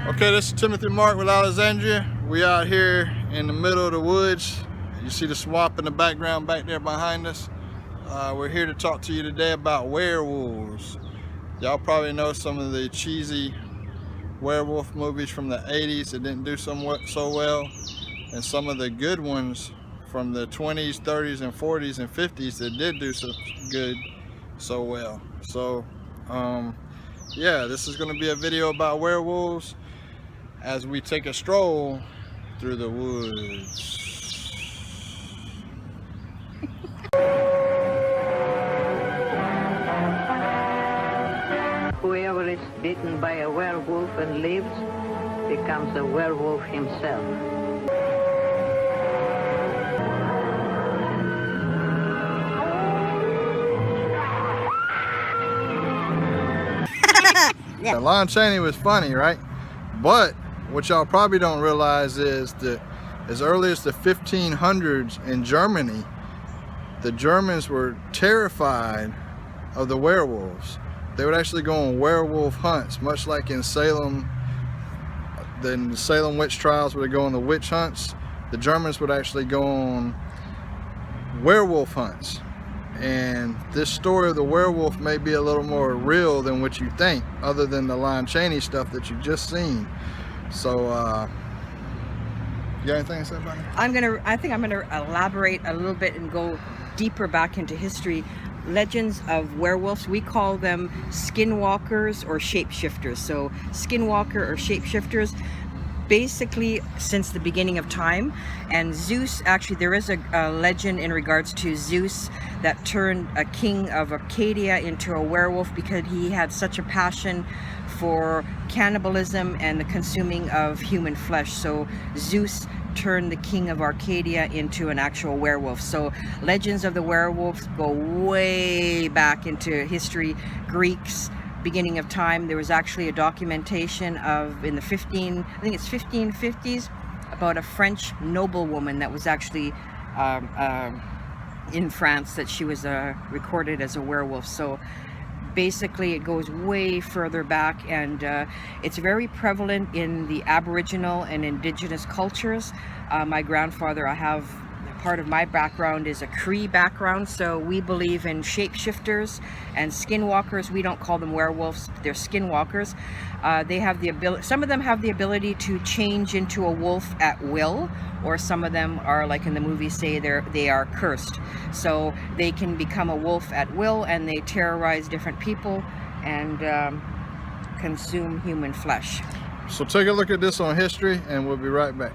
Okay, this is Timothy Mark with Alexandria. We out here in the middle of the woods. You see the swamp in the background back there behind us. We're here to talk to you today about werewolves. Y'all probably know some of the cheesy werewolf movies from the 80s that didn't do so well, and some of the good ones from the 20s, 30s, and 40s and 50s that did do so well. So yeah, this is going to be a video about werewolves as we take a stroll through the woods. Whoever is bitten by a werewolf and lives becomes a werewolf himself. Yeah. Lon Chaney was funny, right? But what y'all probably don't realize is that as early as the 1500s in Germany, the Germans were terrified of the werewolves. They would actually go on werewolf hunts, much like in Salem, the Salem witch trials where they go on the witch hunts. The Germans would actually go on werewolf hunts. And this story of the werewolf may be a little more real than what you think, other than the Lon Chaney stuff that you just seen. So, you got anything to say about it? I think I'm gonna elaborate a little bit and go deeper back into history. Legends of werewolves, we call them skinwalkers or shapeshifters. So skinwalker or shapeshifters, basically since the beginning of time. And Zeus, actually there is a legend in regards to Zeus that turned a king of Arcadia into a werewolf because he had such a passion for cannibalism and the consuming of human flesh. So Zeus turned the king of Arcadia into an actual werewolf. So legends of the werewolves go way back into history. Greeks, beginning of time, there was actually a documentation of in the 1550s about a French noblewoman that was actually in France, that she was recorded as a werewolf. So basically it goes way further back, and it's very prevalent in the Aboriginal and Indigenous cultures. My grandfather, part of my background is a Cree background, so we believe in shapeshifters and skinwalkers. We don't call them werewolves, they're skinwalkers. They have the ability, some of them have the ability to change into a wolf at will, or some of them are, like in the movie, say they are cursed. So they can become a wolf at will, and they terrorize different people and consume human flesh. So take a look at this on history, and we'll be right back.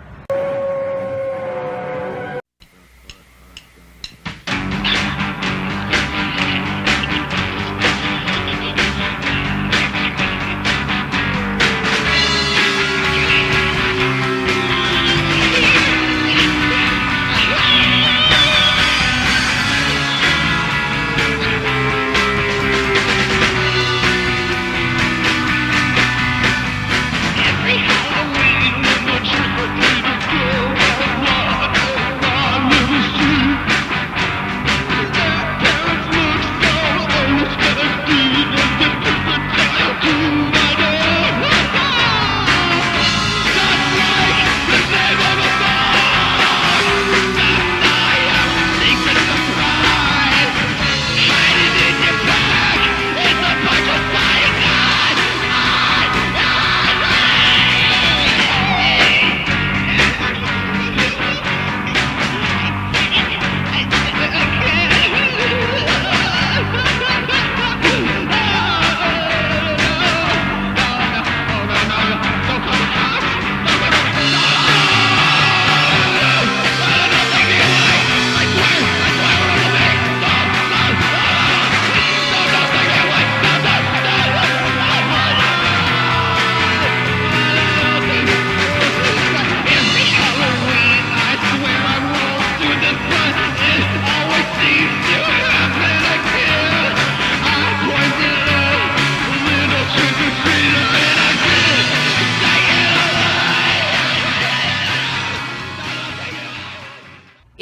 Every Halloween, we'll trick or treat.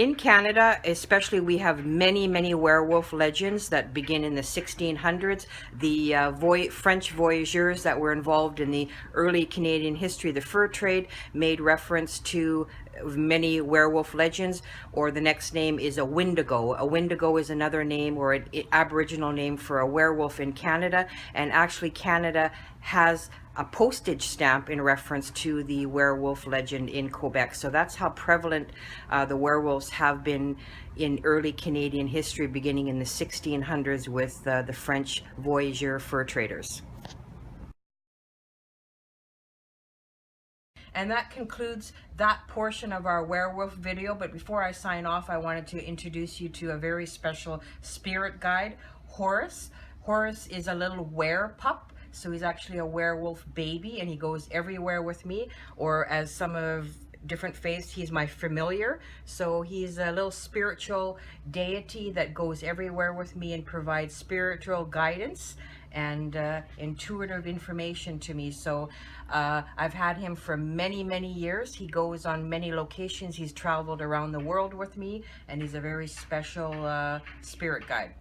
In Canada, especially, we have many werewolf legends that begin in the 1600s. The French voyageurs that were involved in the early Canadian history, the fur trade, made reference to many werewolf legends. Or the next name is a Wendigo. A Wendigo is another name, or an Aboriginal name for a werewolf in Canada. And actually, Canada has a postage stamp in reference to the werewolf legend in Quebec. So that's how prevalent the werewolves have been in early Canadian history, beginning in the 1600s with the French voyageur fur traders. And that concludes that portion of our werewolf video. But before I sign off, I wanted to introduce you to a very special spirit guide, Horace. Horace is a little werepup. So he's actually a werewolf baby, and he goes everywhere with me, or as some of different faiths, he's my familiar. So he's a little spiritual deity that goes everywhere with me and provides spiritual guidance and intuitive information to me. So I've had him for many years. He goes on many locations. He's traveled around the world with me, and he's a very special spirit guide.